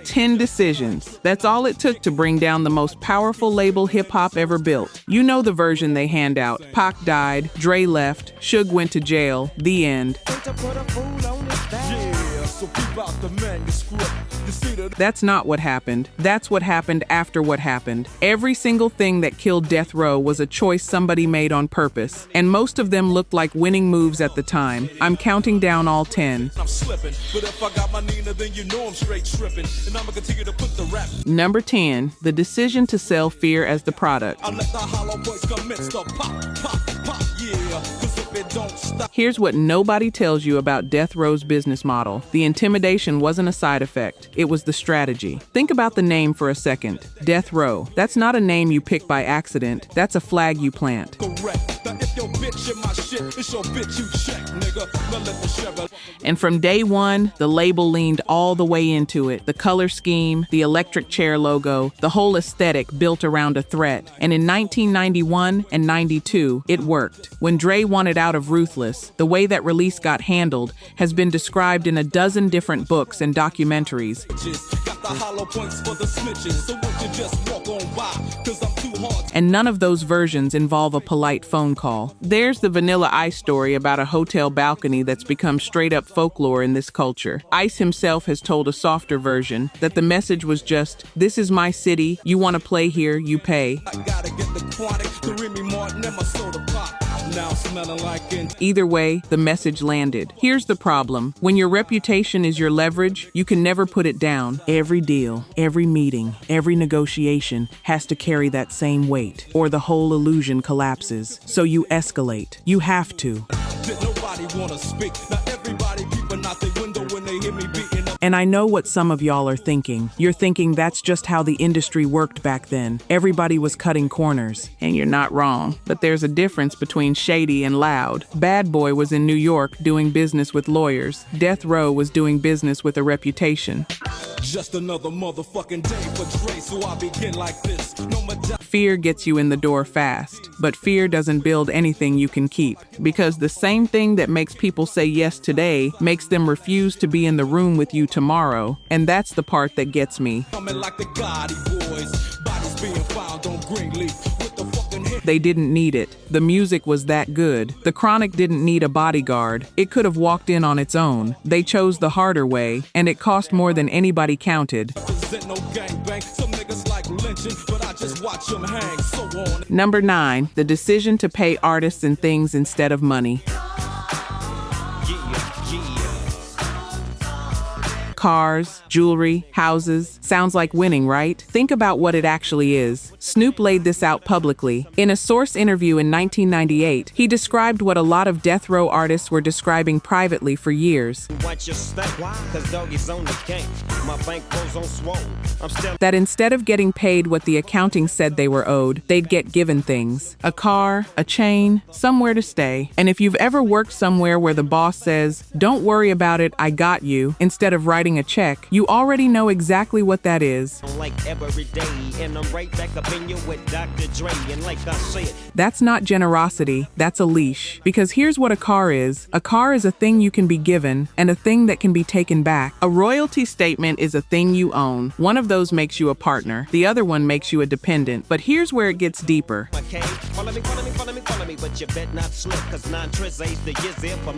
10 decisions. That's all it took to bring down the most powerful label hip-hop ever built. You know the version they hand out. Pac died, Dre left, Suge went to jail, the end. That's not what happened. That's what happened after what happened. Every single thing that killed Death Row was a choice somebody made on purpose, and most of them looked like winning moves at the time. I'm counting down all 10. Number 10, the decision to sell fear as the product. Here's what nobody tells you about Death Row's business model. The intimidation wasn't a side effect. It was the strategy. Think about the name for a second. Death Row. That's not a name you pick by accident. That's a flag you plant. And from day one, the label leaned all the way into it. The color scheme, the electric chair logo, the whole aesthetic built around a threat. And in 1991 and 92, it worked. When Dre wanted out of Ruthless, the way that release got handled has been described in a dozen different books and documentaries. And none of those versions involve a polite phone call. There's the Vanilla Ice story about a hotel balcony that's become straight-up folklore in this culture. Ice himself has told a softer version that the message was just, "This is my city, you want to play here, you pay." Either way, the message landed. Here's the problem. When your reputation is your leverage, you can never put it down. Every deal, every meeting, every negotiation has to carry that same weight, or the whole illusion collapses. So you escalate. You have to. And I know what some of y'all are thinking. You're thinking that's just how the industry worked back then. Everybody was cutting corners. And you're not wrong. But there's a difference between shady and loud. Bad Boy was in New York doing business with lawyers. Death Row was doing business with a reputation. Just another motherfucking day for Dre, so I begin like this. Fear gets you in the door fast, but fear doesn't build anything you can keep. Because the same thing that makes people say yes today makes them refuse to be in the room with you tomorrow. And that's the part that gets me. They didn't need it. The music was that good. The Chronic didn't need a bodyguard. It could have walked in on its own. They chose the harder way, and it cost more than anybody counted. Number 9, the decision to pay artists and things instead of money. Cars, jewelry, houses. Sounds like winning, right? Think about what it actually is. Snoop laid this out publicly. In a Source interview in 1998, he described what a lot of Death Row artists were describing privately for years. That instead of getting paid what the accounting said they were owed, they'd get given things. A car, a chain, somewhere to stay. And if you've ever worked somewhere where the boss says, "Don't worry about it, I got you," instead of writing a check, you already know exactly what that is. That's not generosity, that's a leash. Because here's what a car is. A car is a thing you can be given and a thing that can be taken back. A royalty statement is a thing you own. One of those makes you a partner. The other one makes you a dependent. But here's where it gets deeper.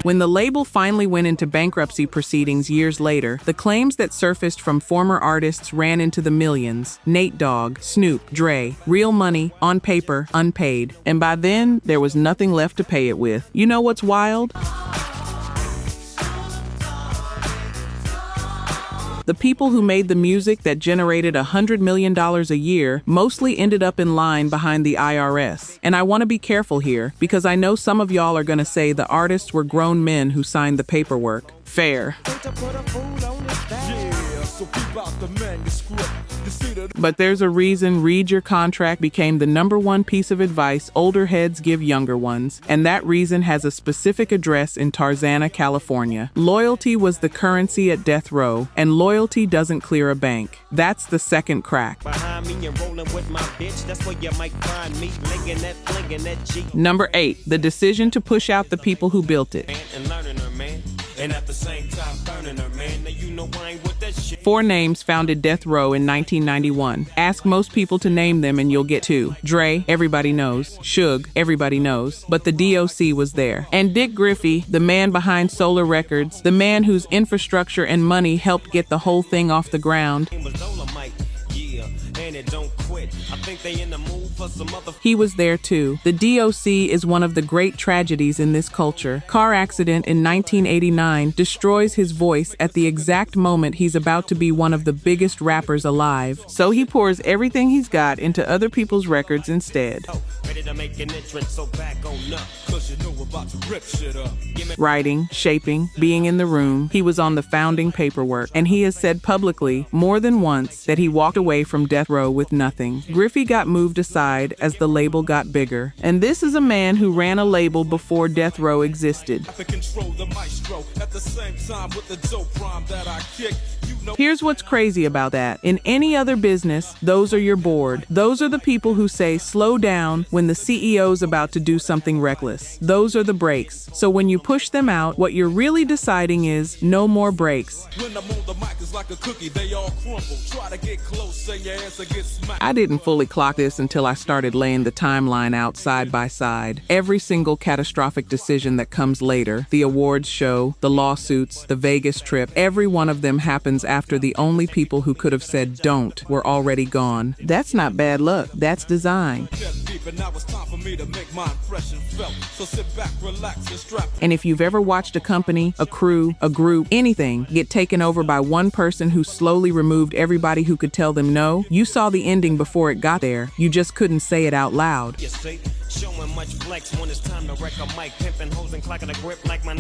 When the label finally went into bankruptcy proceedings years later, the claims that surfaced from former artists ran into the millions. Nate Dogg, Snoop, Dre, real money, on paper, unpaid. And by then, there was nothing left to pay it with. You know what's wild? The people who made the music that generated $100 million a year mostly ended up in line behind the IRS. And I want to be careful here, because I know some of y'all are going to say the artists were grown men who signed the paperwork. Fair. But there's a reason Read Your Contract became the #1 piece of advice older heads give younger ones, and that reason has a specific address in Tarzana, California. Loyalty was the currency at Death Row, and loyalty doesn't clear a bank. That's the second crack. Number 8, the decision to push out the people who built it. And at the same time burning her, man. Now you know I ain't with that shit. 4 names founded Death Row in 1991. Ask most people to name them and you'll get 2. Dre, everybody knows. Suge, everybody knows. But the DOC was there. And Dick Griffey, the man behind Solar Records, the man whose infrastructure and money helped get the whole thing off the ground. He was there too. The DOC is one of the great tragedies in this culture. Car accident in 1989 destroys his voice at the exact moment he's about to be one of the biggest rappers alive. So he pours everything he's got into other people's records instead. Writing, shaping, being in the room, he was on the founding paperwork, and he has said publicly more than once that he walked away from Death Row with nothing. Griffey got moved aside as the label got bigger, and this is a man who ran a label before Death Row existed. Here's what's crazy about that. In any other business, those are your board. Those are the people who say slow down when the CEO's about to do something reckless. Those are the brakes. So when you push them out, what you're really deciding is no more brakes. I didn't fully clock this until I started laying the timeline out side by side. Every single catastrophic decision that comes later, the awards show, the lawsuits, the Vegas trip, every one of them happens after the only people who could have said don't were already gone. That's not bad luck, that's design. And if you've ever watched a company, a crew, a group, anything get taken over by one person who slowly removed everybody who could tell them no, you saw the ending before it got there. You just couldn't say it out loud.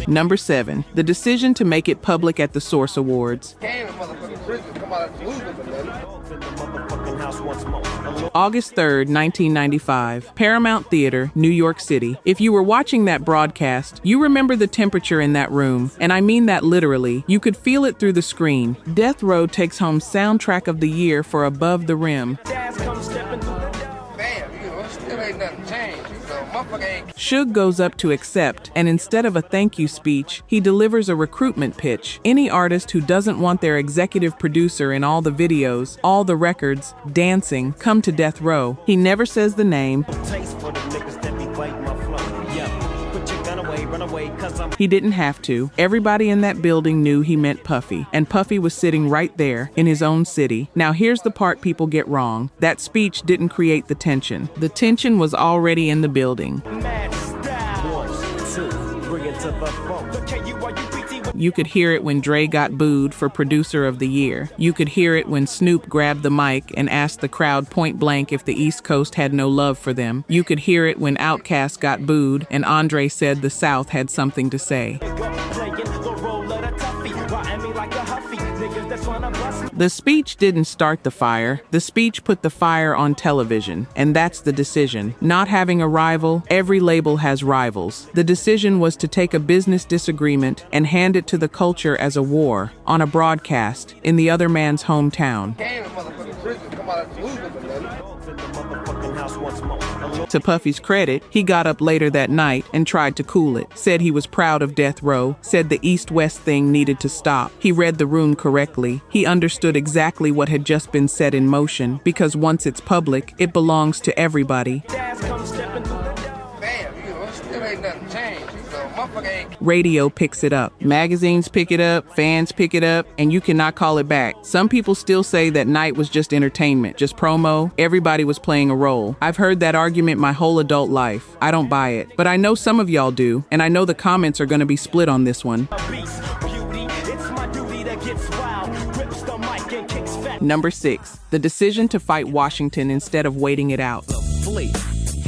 Number 7, the decision to make it public at the Source Awards. August 3rd, 1995, Paramount Theater, New York City. If you were watching that broadcast, you remember the temperature in that room, and I mean that literally. You could feel it through the screen. Death Row takes home Soundtrack of the Year for Above the Rim. Suge goes up to accept, and instead of a thank you speech, he delivers a recruitment pitch. Any artist who doesn't want their executive producer in all the videos, all the records, dancing, come to Death Row. He never says the name. He didn't have to. Everybody in that building knew he meant Puffy, and Puffy was sitting right there in his own city. Now here's the part people get wrong. That speech didn't create the tension. The tension was already in the building. You could hear it when Dre got booed for Producer of the Year. You could hear it when Snoop grabbed the mic and asked the crowd point blank if the East Coast had no love for them. You could hear it when Outkast got booed and Andre said the South had something to say. The speech didn't start the fire. The speech put the fire on television, and that's the decision. Not having a rival, every label has rivals. The decision was to take a business disagreement and hand it to the culture as a war on a broadcast in the other man's hometown. To Puffy's credit, he got up later that night and tried to cool it, said he was proud of Death Row, said the East-West thing needed to stop. He read the room correctly. He understood exactly what had just been set in motion, because once it's public, it belongs to everybody. Radio picks it up. Magazines pick it up, fans pick it up, and you cannot call it back. Some people still say that night was just entertainment, just promo. Everybody was playing a role. I've heard that argument my whole adult life. I don't buy it, but I know some of y'all do, and I know the comments are going to be split on this one. Number 6, the decision to fight Washington instead of waiting it out.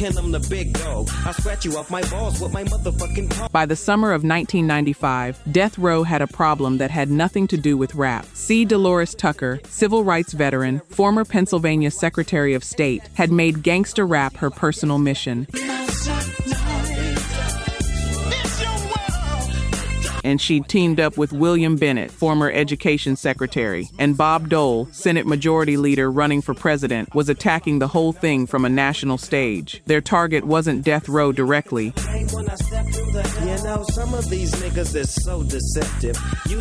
And I'm the big dog. I'll scratch you off my balls with my motherfucking paw. By the summer of 1995, Death Row had a problem that had nothing to do with rap. C. Dolores Tucker, civil rights veteran, former Pennsylvania Secretary of State, had made gangsta rap her personal mission. And she teamed up with William Bennett, former education secretary, and Bob Dole, Senate Majority Leader running for president, was attacking the whole thing from a national stage. Their target wasn't death row directly. Some of these niggas are so deceptive.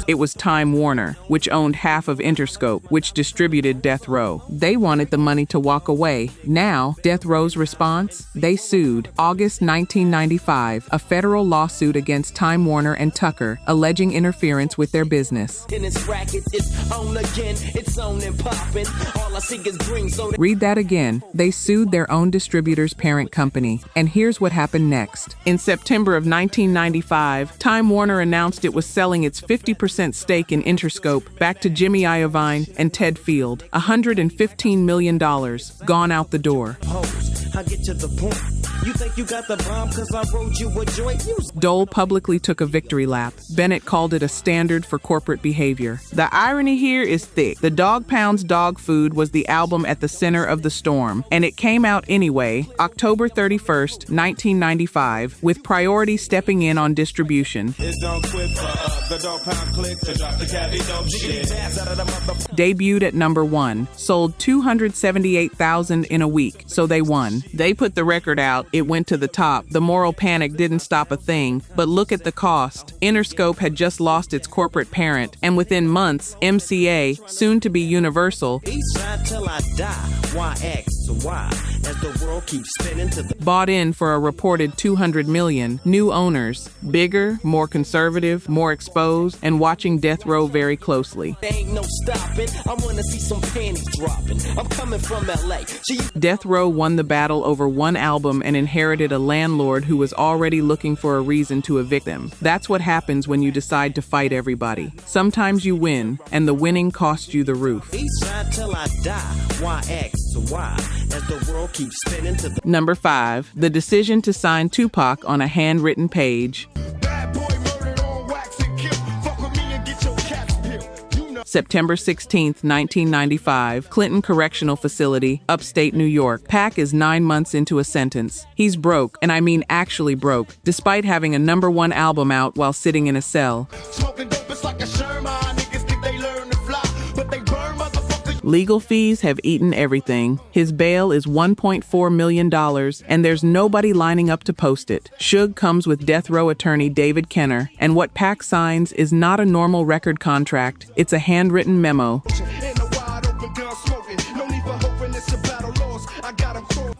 It was Time Warner, which owned half of Interscope, which distributed Death Row. They wanted the money to walk away. Now, Death Row's response? They sued. August 1995, a federal lawsuit against Time Warner and Tucker, alleging interference with their business. Read that again. They sued their own distributor's parent company. And here's what happened next. In September of 1995, Time Warner announced it was selling its 50% stake in Interscope back to Jimmy Iovine and Ted Field. $115 million gone out the door. I get to the point. You think you got the bomb cause I wrote you a joint? Dole publicly took a victory lap. Bennett called it a standard for corporate behavior. The irony here is thick. The Dog Pound's Dog Food was the album at the center of the storm, and it came out anyway, October 31st, 1995, with Priority stepping in on distribution. Debuted at number 1, sold 278,000 in a week, so they won. They put the record out. It went to the top. The moral panic didn't stop a thing, but look at the cost. Interscope had just lost its corporate parent, and within months, M.C.A., soon to be Universal, bought in for a reported $200 million. New owners, bigger, more conservative, more exposed, and watching death row very closely. Ain't no stopping. I wanna see some panties dropping. I'm coming from LA. Death Row won the battle over one album and inherited a landlord who was already looking for a reason to evict them. That's what happens when you decide to fight everybody. Sometimes you win, and the winning costs you the roof. Till I die. Y as the world keeps spinning to the Number 5, the decision to sign Tupac on a handwritten page. September 16, 1995, Clinton Correctional Facility, upstate New York. Pac is 9 months into a sentence. He's broke, and I mean actually broke, despite having a number 1 album out while sitting in a cell. Legal fees have eaten everything. His bail is $1.4 million, and there's nobody lining up to post it. Suge comes with death row attorney David Kenner, and what Pac signs is not a normal record contract. It's a handwritten memo.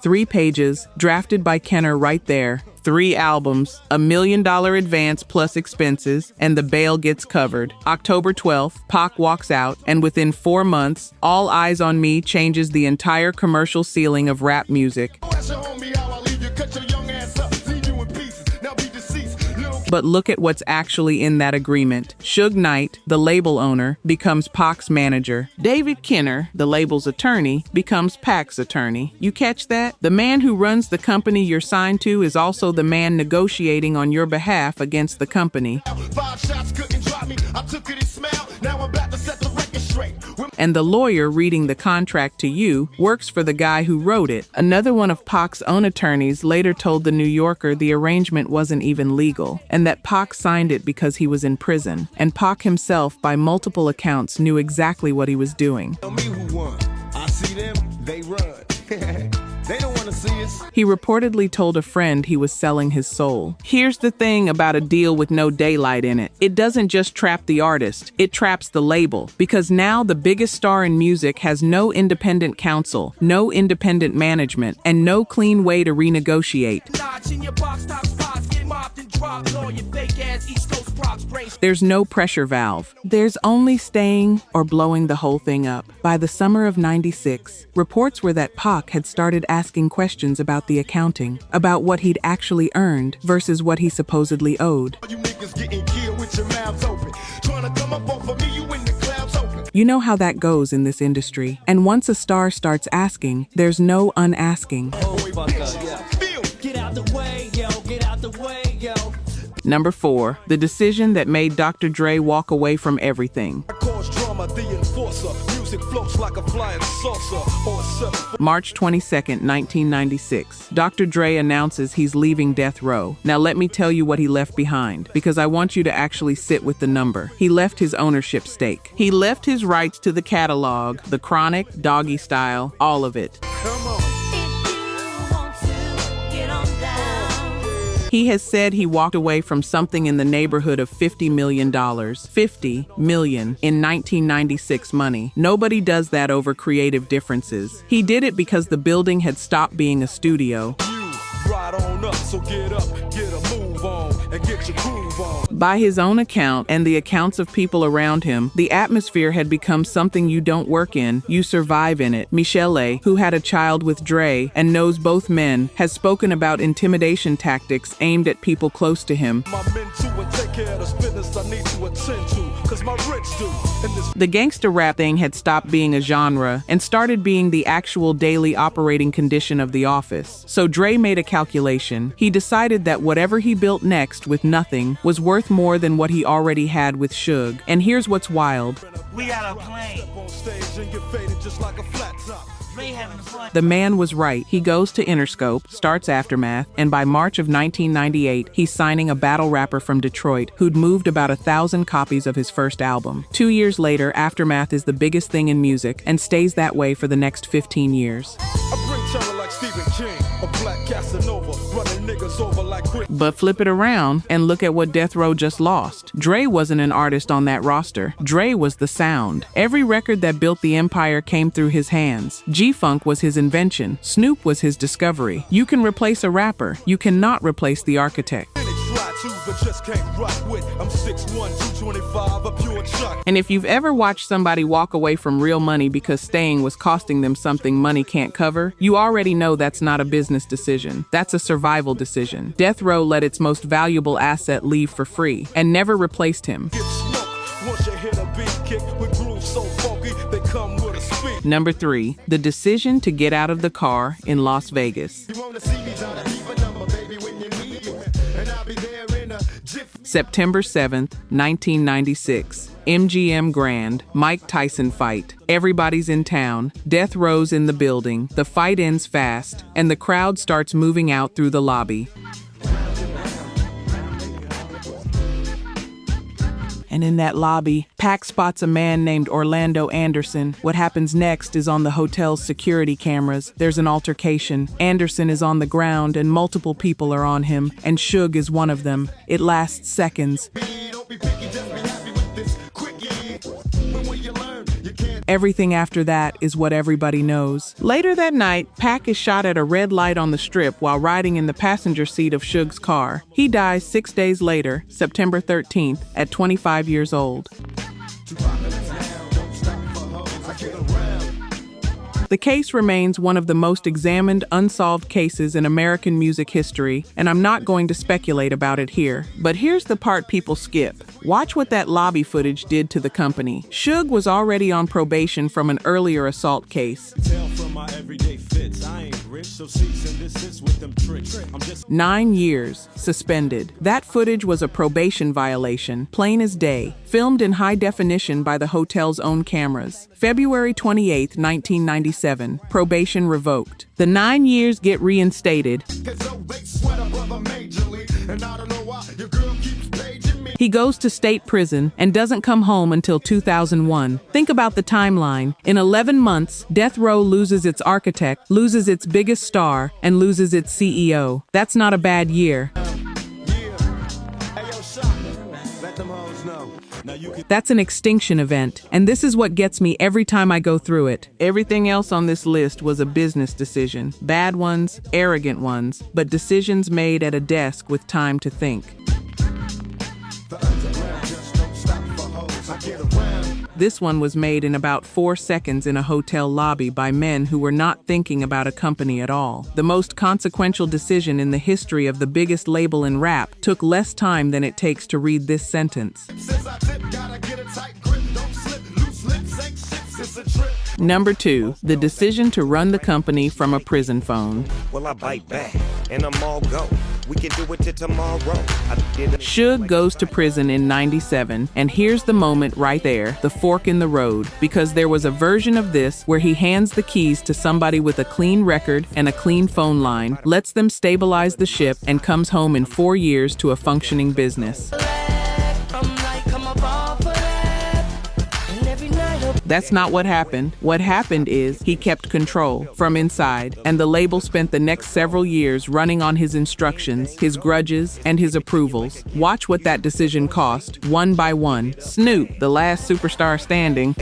3 pages, drafted by Kenner right there. 3 albums, $1 million advance plus expenses, and the bail gets covered. October 12th, Pac walks out, and within 4 months, All Eyes on Me changes the entire commercial ceiling of rap music. But look at what's actually in that agreement. Suge Knight, the label owner, becomes Pac's manager. David Kenner, the label's attorney, becomes Pac's attorney. You catch that? The man who runs the company you're signed to is also the man negotiating on your behalf against the company. 5 shots couldn't drop me. I took it and smiled. Now I'm about to set the record straight. And the lawyer reading the contract to you works for the guy who wrote it. Another one of Pac's own attorneys later told the New Yorker the arrangement wasn't even legal, and that Pac signed it because he was in prison. And Pac himself, by multiple accounts, knew exactly what he was doing. Tell me who won. I see them, they run. They don't want to see us. He reportedly told a friend he was selling his soul. Here's the thing about a deal with no daylight in it. It doesn't just trap the artist, it traps the label. Because now the biggest star in music has no independent counsel, no independent management, and no clean way to renegotiate. There's no pressure valve. There's only staying or blowing the whole thing up. By the summer of '96, reports were that Pac had started asking questions about the accounting, about what he'd actually earned versus what he supposedly owed. You niggas getting killed with your mouths open. Trying to come up off of me, you in the clouds open. You know how that goes in this industry. And once a star starts asking, there's no unasking. Get out the way, yo, get out the way, yo. Number 4, the decision that made Dr. Dre walk away from everything. I cause drama, the enforcer. music floats like a flying saucer or a 7. March 22nd, 1996. Dr. Dre announces he's leaving death row. Now let me tell you what he left behind, because I want you to actually sit with the number. He left his ownership stake. He left his rights to the catalog, the Chronic, Doggy Style, all of it. Come on. He has said he walked away from something in the neighborhood of $50 million. $50 million in 1996 money. Nobody does that over creative differences. He did it because the building had stopped being a studio. Right on up, so get up, get a move on, and get your groove on. By his own account and the accounts of people around him, the atmosphere had become something you don't work in, you survive in it. Michelle A., who had a child with Dre and knows both men, has spoken about intimidation tactics aimed at people close to him. My men too, and take care of this business I need to attend to, cause my rich do. The gangsta rap thing had stopped being a genre and started being the actual daily operating condition of the office. So Dre made a calculation. He decided that whatever he built next with nothing was worth more than what he already had with Suge. And here's what's wild. We got a plane. Step on stage and get faded just like a flat top. Ray having fun. The man was right. He goes to Interscope, starts Aftermath, and by March of 1998, he's signing a battle rapper from Detroit who'd moved about 1,000 copies of his first album. 2 years later, Aftermath is the biggest thing in music and stays that way for the next 15 years. I bring terror like Stephen King, a black Casanova, running niggas over like quick. But flip it around and look at what Death Row just lost. Dre wasn't an artist on that roster. Dre was the sound. Every record that built the empire came through his hands. G-Funk was his invention. Snoop was his discovery. You can replace a rapper. You cannot replace the architect. But just can't rock with. I'm 6'1", 225, a pure chuck. And if you've ever watched somebody walk away from real money because staying was costing them something money can't cover, you already know that's not a business decision. That's a survival decision. Death Row let its most valuable asset leave for free and never replaced him. Get smoked. Once you hit a beat kick with grooves so funky, they come with a speed. Number 3, the decision to get out of the car in Las Vegas. You wanna see me down, leave a number, baby, when you need it. And I'll be there in a jiffy. September 7th, 1996. MGM Grand, Mike Tyson fight. Everybody's in town. Death Row's in the building. The fight ends fast, and the crowd starts moving out through the lobby. And in that lobby, Pac spots a man named Orlando Anderson. What happens next is on the hotel's security cameras. There's an altercation. Anderson is on the ground and multiple people are on him, and Suge is one of them. It lasts seconds. Don't be picky, just be happy with this quick, yeah. But when you learn, you can't. Everything after that is what everybody knows. Later that night, Pac is shot at a red light on the strip while riding in the passenger seat of Suge's car. He dies 6 days later, September 13th, at 25 years old. The case remains one of the most examined, unsolved cases in American music history, and I'm not going to speculate about it here. But here's the part people skip. Watch what that lobby footage did to the company. Suge was already on probation from an earlier assault case. Tell from my everyday fits, I ain't rich, so cease and desist with them tricks. I'm just 9 years, suspended. That footage was a probation violation, plain as day, filmed in high definition by the hotel's own cameras. February 28, 1997, probation revoked. The 9 years get reinstated. He goes to state prison and doesn't come home until 2001. Think about the timeline. In 11 months, Death Row loses its architect, loses its biggest star, and loses its CEO. That's not a bad year. That's an extinction event, and this is what gets me every time I go through it. Everything else on this list was a business decision. Bad ones, arrogant ones, but decisions made at a desk with time to think. This one was made in about 4 seconds in a hotel lobby by men who were not thinking about a company at all. The most consequential decision in the history of the biggest label in rap took less time than it takes to read this sentence. Number 2, the decision to run the company from a prison phone. Well, I bite back, and I'm all go. We can do it till tomorrow. Suge goes to prison in '97, and here's the moment right there, the fork in the road, because there was a version of this where he hands the keys to somebody with a clean record and a clean phone line, lets them stabilize the ship, and comes home in 4 years to a functioning business. That's not what happened. What happened is he kept control from inside, and the label spent the next several years running on his instructions, his grudges, and his approvals. Watch what that decision cost, one by one. Snoop, the last superstar standing,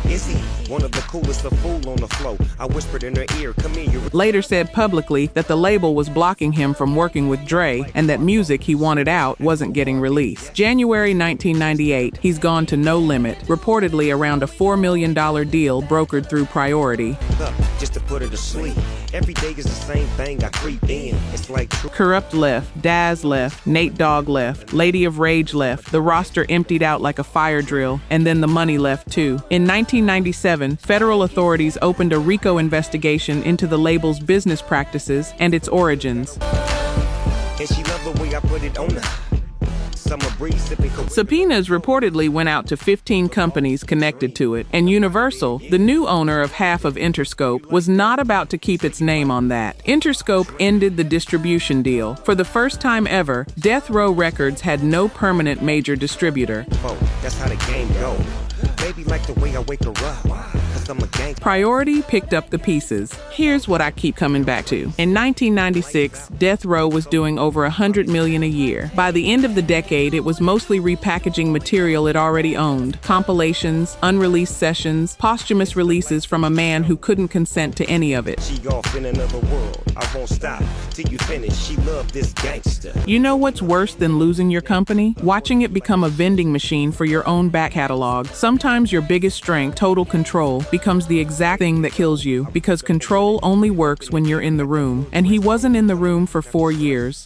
Is he one of the coolest, the fool on the flow? I whispered in her ear, come here, you later said publicly that the label was blocking him from working with Dre and that music he wanted out wasn't getting released. January 1998, he's gone to No Limit, reportedly around a $4 million deal brokered through Priority. up just to put her to sleep. Every day is the same thing, I creep in. It's like true. Corrupt left, Daz left, Nate Dogg left, Lady of Rage left, the roster emptied out like a fire drill, and then the money left too. In 1997, federal authorities opened a RICO investigation into the label's business practices and its origins. And she loved the way I put it on her. Summer breeze sipping Subpoenas reportedly went out to 15 companies connected to it, and Universal, the new owner of half of Interscope, was not about to keep its name on that. Interscope ended the distribution deal. For the first time ever, Death Row Records had no permanent major distributor. Oh, that's how the game go. Baby like the way I wake her up. Cause I'm a gang. Priority picked up the pieces. Here's what I keep coming back to. In 1996, Death Row was doing over $100 million a year. By the end of the decade, it was mostly repackaging material it already owned. Compilations, unreleased sessions, posthumous releases from a man who couldn't consent to any of it. She off in another world. I won't stop till you finish. She loved this gangster. You know what's worse than losing your company? Watching it become a vending machine for your own back catalog. Sometimes your biggest strength, total control, becomes the exact thing that kills you, because control only works when you're in the room. And he wasn't in the room for 4 years.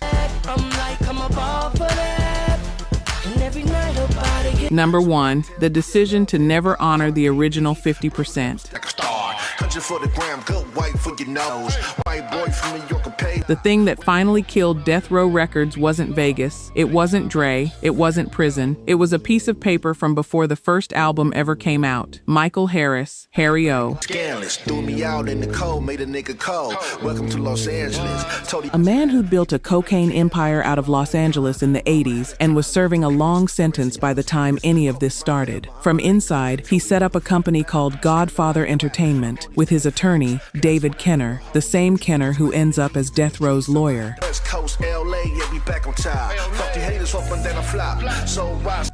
Number 1, the decision to never honor the original 50%. The thing that finally killed Death Row Records wasn't Vegas, it wasn't Dre, it wasn't prison. It was a piece of paper from before the first album ever came out. Michael Harris, Harry O. Scandalous, threw me out in the cold, made a nigga cold. Welcome to Los Angeles. A man who'd built a cocaine empire out of Los Angeles in the 80s and was serving a long sentence by the time any of this started. From inside, he set up a company called Godfather Entertainment with his attorney, David Kenner, the same Kenner who ends up as Death Row's lawyer.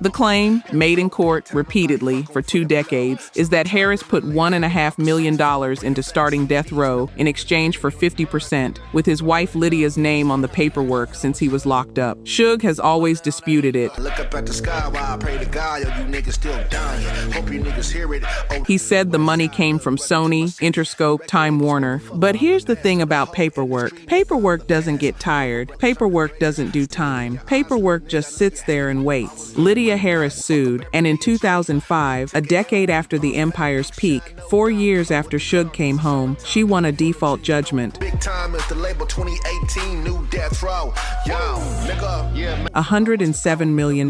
The claim, made in court repeatedly for 2 decades, is that Harris put $1.5 million into starting Death Row in exchange for 50%, with his wife Lydia's name on the paperwork since he was locked up. Suge has always disputed it. Look up at the sky while I pray to God, yo, you niggas still dying. Hope you niggas hear it. Oh. He said the money came from Sony, Interscope, Time Warner. But here's the thing about paperwork. Paperwork doesn't get tired. Paperwork doesn't do time. Paperwork just sits there and waits. Lydia Harris sued, and in 2005, a decade after the Empire's peak, 4 years after Suge came home, she won a default judgment. Big time is the label 2018, new Death Row. Yo, nigga, yeah, man. $107 million.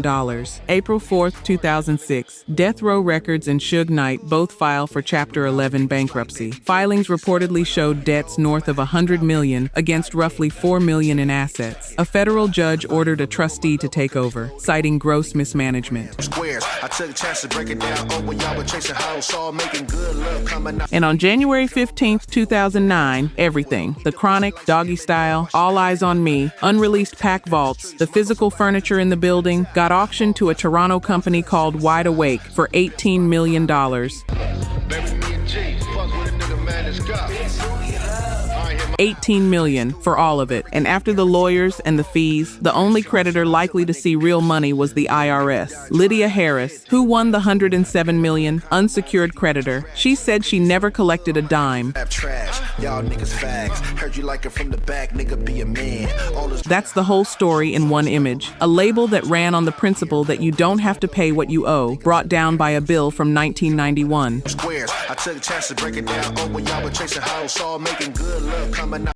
April 4th, 2006, Death Row Records and Suge Knight both file for Chapter 11 bankruptcy. Filings reportedly showed debts north of $100 million against roughly $4 million in assets. A federal judge ordered a trustee to take over, citing gross mismanagement. Squares. I took a chance to break it down. Oh, when y'all were chasing house, all making good love coming out. And on January 15th, 2009, everything, The Chronic, Doggy Style, All Eyes on Me, unreleased pack vaults, the physical furniture in the building, got auctioned to a Toronto company called Wide Awake for $18 million. Baby, me and G, fuck with a nigga, man. man, let's go. All right, here, 18 million for all of it. And after the lawyers and the fees, the only creditor likely to see real money was the IRS. Lydia Harris, who won the 107 million unsecured creditor, she said she never collected a dime. rap trash. Y'all niggas fags. Heard you like it from the back, nigga, be a man. All this That's the whole story in one image. A label that ran on the principle that you don't have to pay what you owe, brought down by a bill from 1991. squares. I took a chance to break it down. Oh, when y'all were chasing hoes, all making good love coming out.